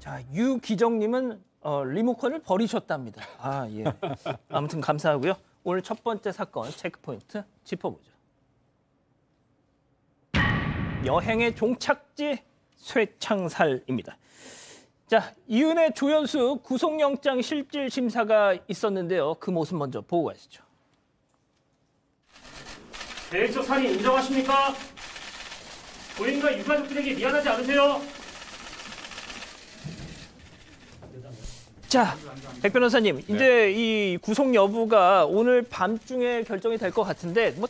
자, 유기정님은 리모컨을 버리셨답니다. 아, 예. 아무튼 감사하고요. 오늘 첫 번째 사건 체크포인트 짚어보죠. 여행의 종착지 쇠창살입니다. 자, 이은혜 조연수 구속영장 실질 심사가 있었는데요. 그 모습 먼저 보고 가시죠. 계획적 살인 인정하십니까? 부인과 유가족들에게 미안하지 않으세요? 자, 백 변호사님, 이제 이 구속 여부가 오늘 밤중에 결정이 될 것 같은데 뭐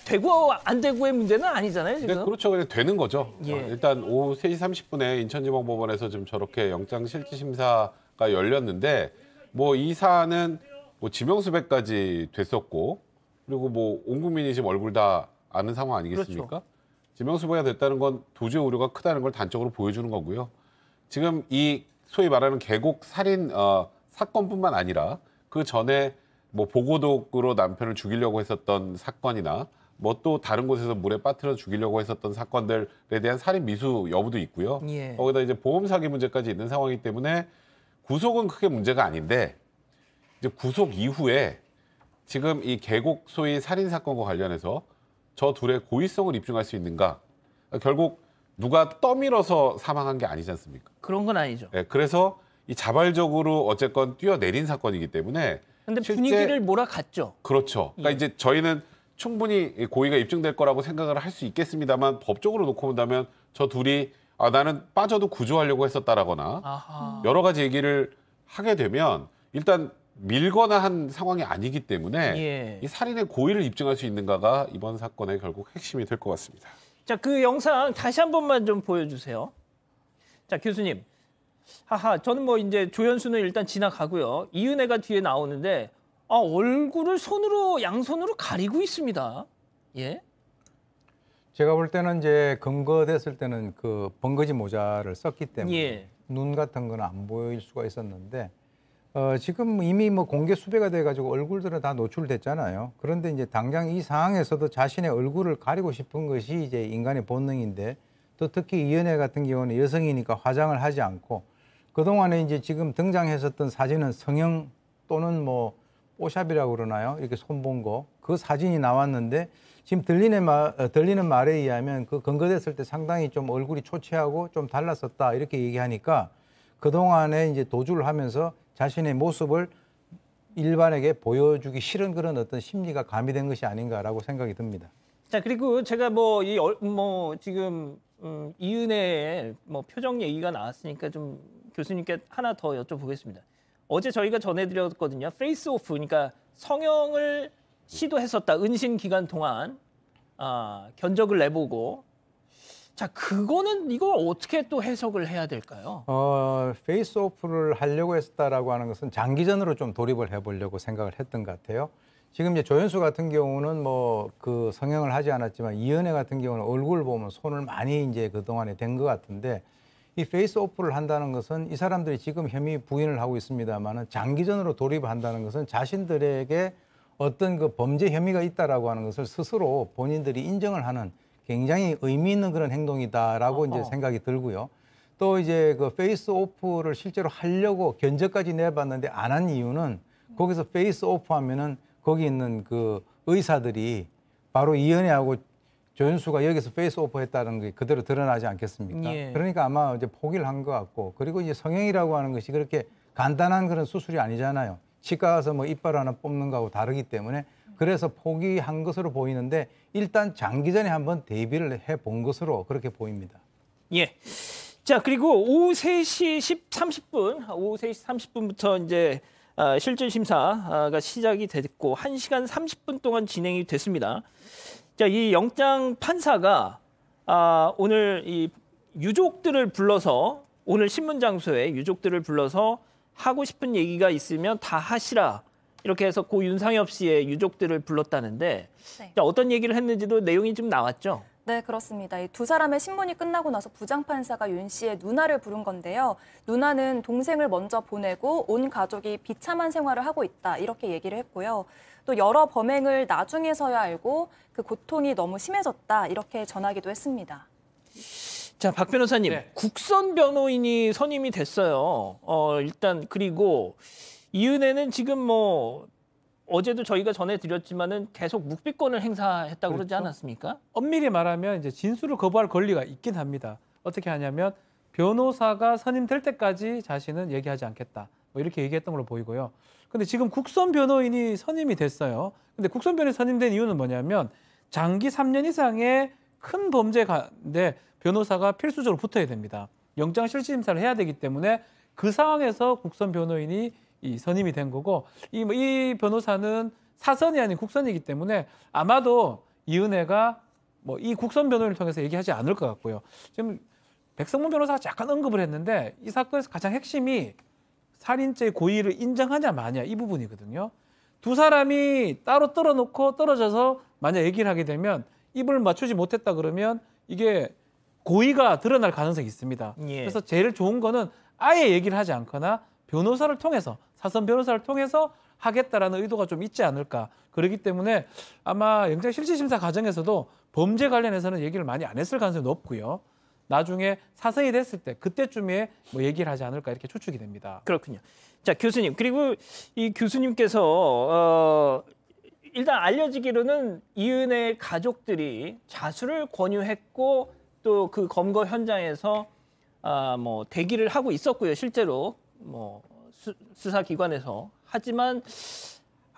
되고 안 되고의 문제는 아니잖아요, 지금. 네, 그렇죠. 그냥 되는 거죠. 예. 일단 오후 3시 30분에 인천지방법원에서 좀 저렇게 영장실질심사가 열렸는데 뭐 이 사안은 뭐 지명수배까지 됐었고 그리고 뭐 온 국민이 지금 얼굴 다 아는 상황 아니겠습니까? 그렇죠. 지명수배가 됐다는 건 도주의 우려가 크다는 걸 단적으로 보여주는 거고요. 지금 이 소위 말하는 계곡 살인 사건뿐만 아니라 그 전에 뭐 보고독으로 남편을 죽이려고 했었던 사건이나 뭐 또 다른 곳에서 물에 빠뜨려 죽이려고 했었던 사건들에 대한 살인 미수 여부도 있고요. 예. 거기다 이제 보험 사기 문제까지 있는 상황이기 때문에 구속은 크게 문제가 아닌데 이제 구속 이후에 지금 이 계곡 소위 살인 사건과 관련해서 저 둘의 고의성을 입증할 수 있는가? 결국 누가 떠밀어서 사망한 게 아니지 않습니까? 그런 건 아니죠. 네, 그래서 이 자발적으로 어쨌건 뛰어내린 사건이기 때문에 근데 분위기를 몰아갔죠. 그렇죠. 그러니까 이제 저희는 충분히 고의가 입증될 거라고 생각을 할 수 있겠습니다만 법적으로 놓고 본다면 저 둘이 나는 빠져도 구조하려고 했었다라거나 아하. 여러 가지 얘기를 하게 되면 일단 밀거나 한 상황이 아니기 때문에 예. 이 살인의 고의를 입증할 수 있는가가 이번 사건의 결국 핵심이 될 것 같습니다. 자, 그 영상 다시 한 번만 좀 보여주세요. 자, 교수님. 하하, 저는 뭐 이제 조연수는 일단 지나가고요. 이은혜가 뒤에 나오는데 얼굴을 양손으로 가리고 있습니다. 예? 제가 볼 때는 이제 검거됐을 때는 그 번거지 모자를 썼기 때문에 예. 눈 같은 건 안 보일 수가 있었는데 지금 이미 뭐 공개 수배가 돼가지고 얼굴들은 다 노출됐잖아요. 그런데 이제 당장 이 상황에서도 자신의 얼굴을 가리고 싶은 것이 이제 인간의 본능인데 또 특히 이은혜 같은 경우는 여성이니까 화장을 하지 않고 그동안에 이제 지금 등장했었던 사진은 성형 또는 뭐 뽀샵이라고 그러나요? 이렇게 손본 거. 그 사진이 나왔는데 지금 들리는 말에 의하면 그 검거됐을 때 상당히 좀 얼굴이 초췌하고 좀 달랐었다 이렇게 얘기하니까 그동안에 이제 도주를 하면서 자신의 모습을 일반에게 보여주기 싫은 그런 어떤 심리가 가미된 것이 아닌가라고 생각이 듭니다. 자, 그리고 제가 지금 이은혜의 표정 얘기가 나왔으니까 좀 교수님께 하나 더 여쭤보겠습니다. 어제 저희가 전해드렸거든요. 페이스 오프, 그러니까 성형을 시도했었다. 은신 기간 동안 견적을 내보고. 자, 그거는 이걸 어떻게 또 해석을 해야 될까요? 페이스 오프를 하려고 했었다라고 하는 것은 장기전으로 좀 돌입을 해보려고 생각을 했던 것 같아요. 지금 이제 조연수 같은 경우는 뭐 그 성형을 하지 않았지만 이은혜 같은 경우는 얼굴 보면 손을 많이 이제 그동안에 댄 것 같은데 이 페이스 오프를 한다는 것은 이 사람들이 지금 혐의 부인을 하고 있습니다만은 장기전으로 돌입한다는 것은 자신들에게 어떤 그 범죄 혐의가 있다라고 하는 것을 스스로 본인들이 인정을 하는 굉장히 의미 있는 그런 행동이다라고 이제 생각이 들고요. 또 이제 그 페이스 오프를 실제로 하려고 견적까지 내봤는데 안 한 이유는 거기서 페이스 오프 하면은 거기 있는 그 의사들이 바로 이은혜하고 조연수가 여기서 페이스 오프 했다는 게 그대로 드러나지 않겠습니까? 예. 그러니까 아마 이제 포기를 한 것 같고 그리고 이제 성형이라고 하는 것이 그렇게 간단한 그런 수술이 아니잖아요. 치과 가서 뭐 이빨 하나 뽑는 거하고 다르기 때문에 그래서 포기한 것으로 보이는데 일단 장기전에 한번 대비를 해본 것으로 그렇게 보입니다. 예. 자, 그리고 오후 3시 30분, 오후 3시 30분부터 이제 실질 심사가 시작이 됐고 1시간 30분 동안 진행이 됐습니다. 자, 이 영장 판사가 오늘 이 유족들을 불러서 오늘 신문 장소에 유족들을 불러서 하고 싶은 얘기가 있으면 다 하시라. 이렇게 해서 고 윤상엽 씨의 유족들을 불렀다는데 네. 자, 어떤 얘기를 했는지도 내용이 좀 나왔죠? 네, 그렇습니다. 이 두 사람의 신문이 끝나고 나서 부장판사가 윤 씨의 누나를 부른 건데요. 누나는 동생을 먼저 보내고 온 가족이 비참한 생활을 하고 있다. 이렇게 얘기를 했고요. 또 여러 범행을 나중에서야 알고 그 고통이 너무 심해졌다. 이렇게 전하기도 했습니다. 자, 박 변호사님, 네. 국선 변호인이 선임이 됐어요. 일단 그리고 이은혜는 지금 뭐 어제도 저희가 전해드렸지만은 계속 묵비권을 행사했다고 그러지 그렇죠. 않았습니까? 엄밀히 말하면 이제 진술을 거부할 권리가 있긴 합니다. 어떻게 하냐면 변호사가 선임될 때까지 자신은 얘기하지 않겠다. 뭐 이렇게 얘기했던 걸로 보이고요. 근데 지금 국선 변호인이 선임이 됐어요. 근데 국선 변호인이 선임된 이유는 뭐냐면 장기 3년 이상의 큰 범죄가인데 변호사가 필수적으로 붙어야 됩니다. 영장 실질 심사를 해야 되기 때문에 그 상황에서 국선 변호인이 이 선임이 된 거고 이 변호사는 사선이 아닌 국선이기 때문에 아마도 이은혜가 뭐 이 국선 변호인을 통해서 얘기하지 않을 것 같고요. 지금 백성문 변호사가 약간 언급을 했는데 이 사건에서 가장 핵심이 살인죄 고의를 인정하냐 마냐 이 부분이거든요. 두 사람이 따로 떨어져서 만약 얘기를 하게 되면 입을 맞추지 못했다 그러면 이게 고의가 드러날 가능성이 있습니다. 예. 그래서 제일 좋은 거는 아예 얘기를 하지 않거나 변호사를 통해서 사선 변호사를 통해서 하겠다라는 의도가 좀 있지 않을까. 그렇기 때문에 아마 영장 실질 심사 과정에서도 범죄 관련해서는 얘기를 많이 안 했을 가능성이 높고요. 나중에 사선이 됐을 때 그때쯤에 뭐 얘기를 하지 않을까 이렇게 추측이 됩니다. 그렇군요. 자, 교수님, 그리고 이 교수님께서 일단 알려지기로는 이은혜 가족들이 자수를 권유했고 또 그 검거 현장에서 뭐 대기를 하고 있었고요. 실제로 뭐 수사기관에서. 하지만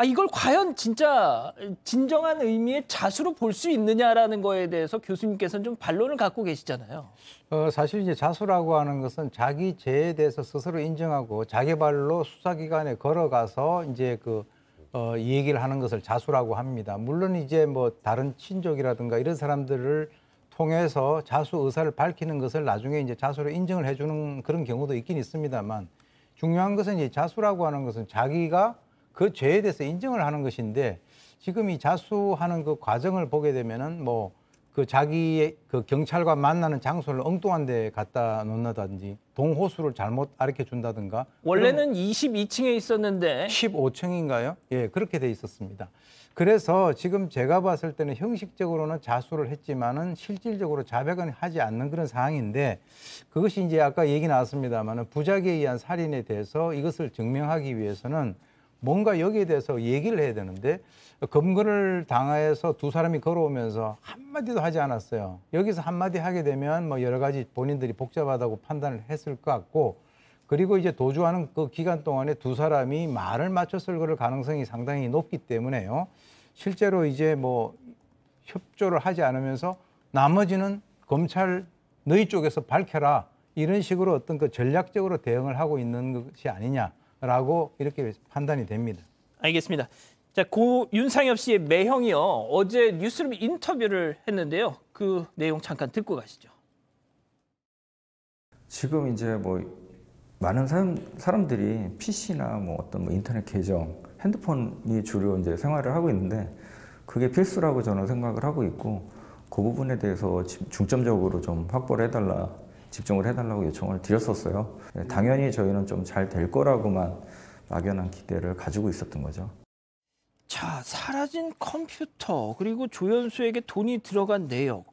이걸 과연 진짜 진정한 의미의 자수로 볼 수 있느냐라는 거에 대해서 교수님께서는 좀 반론을 갖고 계시잖아요. 사실 이제 자수라고 하는 것은 자기 죄에 대해서 스스로 인정하고 자기 발로 수사기관에 걸어가서 이제 이 얘기를 하는 것을 자수라고 합니다. 물론 이제 뭐 다른 친족이라든가 이런 사람들을 통해서 자수 의사를 밝히는 것을 나중에 이제 자수로 인정을 해주는 그런 경우도 있긴 있습니다만 중요한 것은 이제 자수라고 하는 것은 자기가 그 죄에 대해서 인정을 하는 것인데 지금 이 자수하는 그 과정을 보게 되면은 뭐 그 자기의 그 경찰과 만나는 장소를 엉뚱한 데 갖다 놓는다든지 동호수를 잘못 가르쳐 준다든가 원래는 22층에 있었는데 15층인가요? 예, 그렇게 돼 있었습니다. 그래서 지금 제가 봤을 때는 형식적으로는 자수를 했지만은 실질적으로 자백은 하지 않는 그런 상황인데 그것이 이제 아까 얘기 나왔습니다만은 부작위에 의한 살인에 대해서 이것을 증명하기 위해서는 뭔가 여기에 대해서 얘기를 해야 되는데 검거를 당해서 두 사람이 걸어오면서 한마디도 하지 않았어요. 여기서 한마디 하게 되면 뭐 여러 가지 본인들이 복잡하다고 판단을 했을 것 같고 그리고 이제 도주하는 그 기간 동안에 두 사람이 말을 맞췄을 그럴 가능성이 상당히 높기 때문에요. 실제로 이제 뭐 협조를 하지 않으면서 나머지는 검찰 너희 쪽에서 밝혀라 이런 식으로 어떤 그 전략적으로 대응을 하고 있는 것이 아니냐라고 이렇게 판단이 됩니다. 알겠습니다. 자, 고 윤상엽 씨의 매형이요. 어제 뉴스룸 인터뷰를 했는데요. 그 내용 잠깐 듣고 가시죠. 지금 이제 뭐 많은 사람들이 PC나 뭐 어떤 뭐 인터넷 계정, 핸드폰이 주로 이제 생활을 하고 있는데 그게 필수라고 저는 생각을 하고 있고 그 부분에 대해서 중점적으로 좀 확보를 해달라, 집중을 해달라고 요청을 드렸었어요. 당연히 저희는 좀 잘 될 거라고만 막연한 기대를 가지고 있었던 거죠. 자, 사라진 컴퓨터 그리고 조연수에게 돈이 들어간 내역.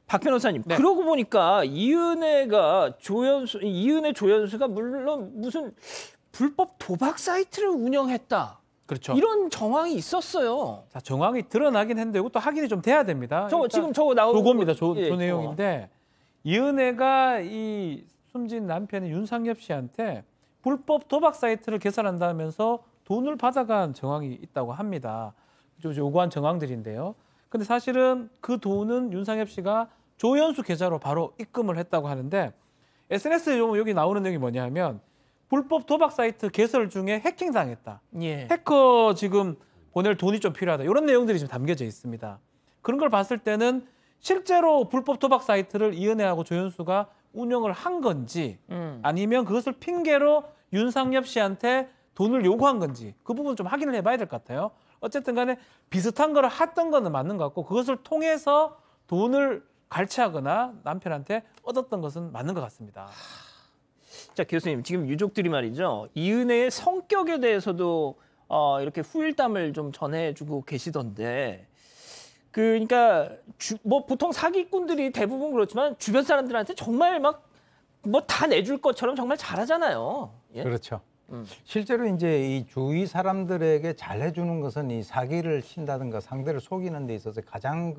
박 변호사님, 네. 그러고 보니까 이은혜 조연수가 물론 무슨 불법 도박 사이트를 운영했다. 그렇죠. 이런 정황이 있었어요. 자, 정황이 드러나긴 했는데 이것도 확인이 좀 돼야 됩니다. 지금 저거 나오는 그겁니다. 거, 그 내용인데 이은혜가 이 숨진 남편의 윤상엽 씨한테 불법 도박 사이트를 개설한다면서 돈을 받아간 정황이 있다고 합니다. 좀 요구한 정황들인데요. 근데 사실은 그 돈은 윤상엽 씨가 조연수 계좌로 바로 입금을 했다고 하는데 SNS에 여기 나오는 내용이 뭐냐면 불법 도박 사이트 개설 중에 해킹당했다. 예. 해커 지금 보낼 돈이 좀 필요하다. 이런 내용들이 지금 담겨져 있습니다. 그런 걸 봤을 때는 실제로 불법 도박 사이트를 이은혜하고 조연수가 운영을 한 건지 아니면 그것을 핑계로 윤상엽 씨한테 돈을 요구한 건지 그 부분 좀 확인을 해봐야 될 것 같아요. 어쨌든 간에 비슷한 거를 했던 거는 맞는 것 같고 그것을 통해서 돈을 갈취하거나 남편한테 얻었던 것은 맞는 것 같습니다. 자, 교수님, 지금 유족들이 말이죠. 이은혜의 성격에 대해서도 이렇게 후일담을 좀 전해주고 계시던데 그러니까 뭐 보통 사기꾼들이 대부분 그렇지만 주변 사람들한테 정말 막 뭐 다 내줄 것처럼 정말 잘하잖아요. 예? 그렇죠. 실제로 이제 이 주위 사람들에게 잘해주는 것은 이 사기를 친다든가 상대를 속이는 데 있어서 가장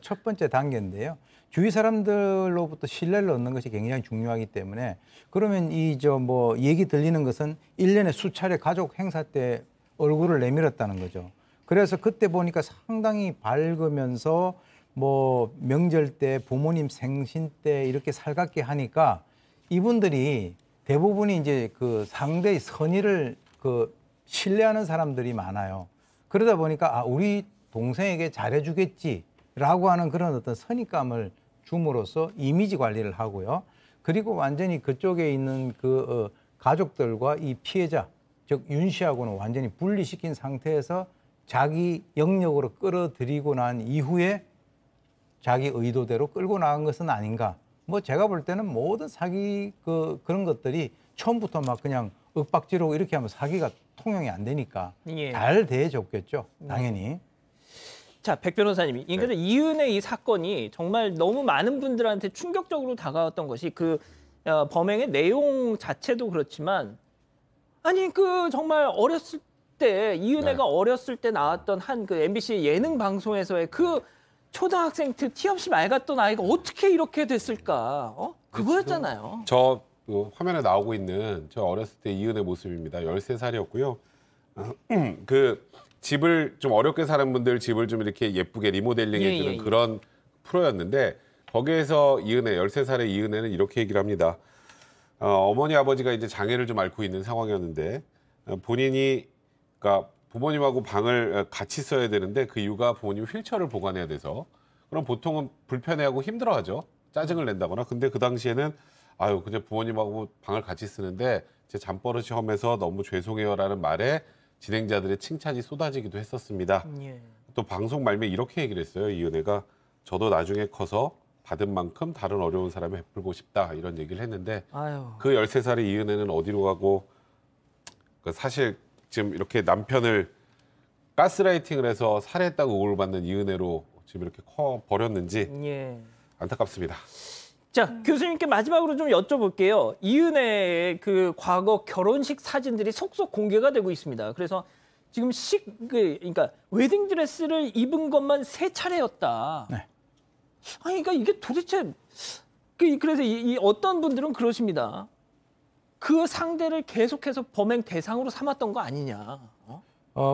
첫 번째 단계인데요. 주위 사람들로부터 신뢰를 얻는 것이 굉장히 중요하기 때문에 그러면 뭐 얘기 들리는 것은 1년에 수차례 가족 행사 때 얼굴을 내밀었다는 거죠. 그래서 그때 보니까 상당히 밝으면서 뭐 명절 때 부모님 생신 때 이렇게 살갑게 하니까 이분들이 대부분이 이제 그 상대의 선의를 신뢰하는 사람들이 많아요. 그러다 보니까 우리 동생에게 잘해주겠지라고 하는 그런 어떤 선입감을 줌으로써 이미지 관리를 하고요. 그리고 완전히 그쪽에 있는 가족들과 이 피해자, 즉 윤 씨하고는 완전히 분리시킨 상태에서 자기 영역으로 끌어들이고 난 이후에 자기 의도대로 끌고 나간 것은 아닌가. 뭐 제가 볼 때는 모든 사기 그런 것들이 처음부터 막 그냥 윽박지르고 이렇게 하면 사기가 통용이 안 되니까 예. 잘 대해줬겠죠. 당연히. 자, 백 변호사님이 그래서 이은의 이 사건이 정말 너무 많은 분들한테 충격적으로 다가왔던 것이 범행의 내용 자체도 그렇지만 아니 정말 어렸을 때 이은혜가 어렸을 때 나왔던 한 MBC 예능 방송에서의 초등학생 티 없이 맑았던 아이가 어떻게 이렇게 됐을까? 그거였잖아요. 저 화면에 나오고 있는 저 어렸을 때 이은혜 모습입니다. 13살이었고요. 집을 좀 어렵게 사는 분들 집을 좀 이렇게 예쁘게 리모델링 해주는 그런 프로였는데 거기에서 이은혜, 13살의 이은혜는 이렇게 얘기를 합니다. 어머니, 아버지가 이제 장애를 좀 앓고 있는 상황이었는데 본인이 그러니까 부모님하고 방을 같이 써야 되는데 그 이유가 부모님 휠체어를 보관해야 돼서 그럼 보통은 불편해하고 힘들어하죠. 짜증을 낸다거나. 근데 그 당시에는 그냥 부모님하고 방을 같이 쓰는데 제 잠버릇이 험해서 너무 죄송해요라는 말에 진행자들의 칭찬이 쏟아지기도 했었습니다. 예. 또 방송 말미에 이렇게 얘기를 했어요. 이은혜가 저도 나중에 커서 받은 만큼 다른 어려운 사람에 베풀고 싶다 이런 얘기를 했는데 그 13살의 이은혜는 어디로 가고 사실 지금 이렇게 남편을 가스라이팅을 해서 살해했다고 의혹을 받는 이은혜로 지금 이렇게 커 버렸는지 안타깝습니다. 자, 교수님께 마지막으로 좀 여쭤볼게요. 이은혜의 과거 결혼식 사진들이 속속 공개가 되고 있습니다. 그래서 지금 그러니까 웨딩 드레스를 입은 것만 3차례였다. 네. 그러니까 이게 도대체 그래서 어떤 분들은 그러십니다. 그 상대를 계속해서 범행 대상으로 삼았던 거 아니냐.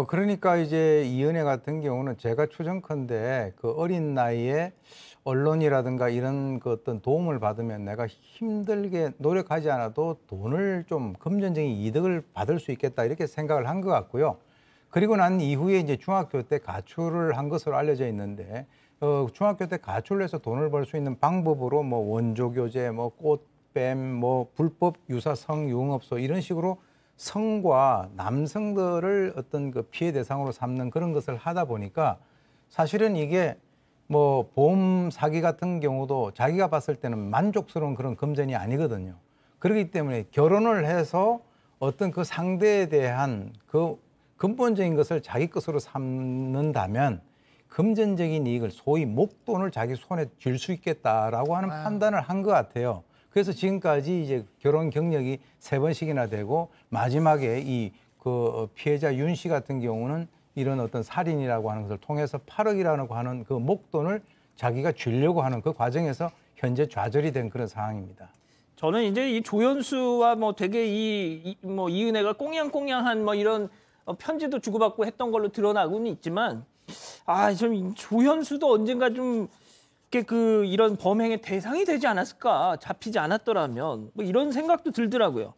그러니까 이제 이은혜 같은 경우는 제가 추정컨대 어린 나이에 언론이라든가 이런 어떤 도움을 받으면 내가 힘들게 노력하지 않아도 돈을 좀 금전적인 이득을 받을 수 있겠다 이렇게 생각을 한 것 같고요. 그리고 난 이후에 이제 중학교 때 가출을 한 것으로 알려져 있는데 중학교 때 가출해서 돈을 벌 수 있는 방법으로 뭐 원조교제, 뭐 꽃뱀, 뭐 불법 유사 성유흥업소 이런 식으로 성과 남성들을 어떤 피해 대상으로 삼는 그런 것을 하다 보니까 사실은 이게 뭐 보험 사기 같은 경우도 자기가 봤을 때는 만족스러운 그런 금전이 아니거든요. 그렇기 때문에 결혼을 해서 어떤 그 상대에 대한 근본적인 것을 자기 것으로 삼는다면 금전적인 이익을 소위 목돈을 자기 손에 쥘 수 있겠다라고 하는 판단을 한 것 같아요. 그래서 지금까지 이제 결혼 경력이 3번씩이나 되고 마지막에 피해자 윤 씨 같은 경우는 이런 어떤 살인이라고 하는 것을 통해서 8억이라고 하는 그 목돈을 자기가 주려고 하는 그 과정에서 현재 좌절이 된 그런 상황입니다. 저는 이제 이 조연수와 뭐 되게 이은혜가 꽁냥꽁냥한 뭐 이런 편지도 주고받고 했던 걸로 드러나고는 있지만 좀 조연수도 언젠가 좀 이런 범행의 대상이 되지 않았을까, 잡히지 않았더라면 뭐 이런 생각도 들더라고요.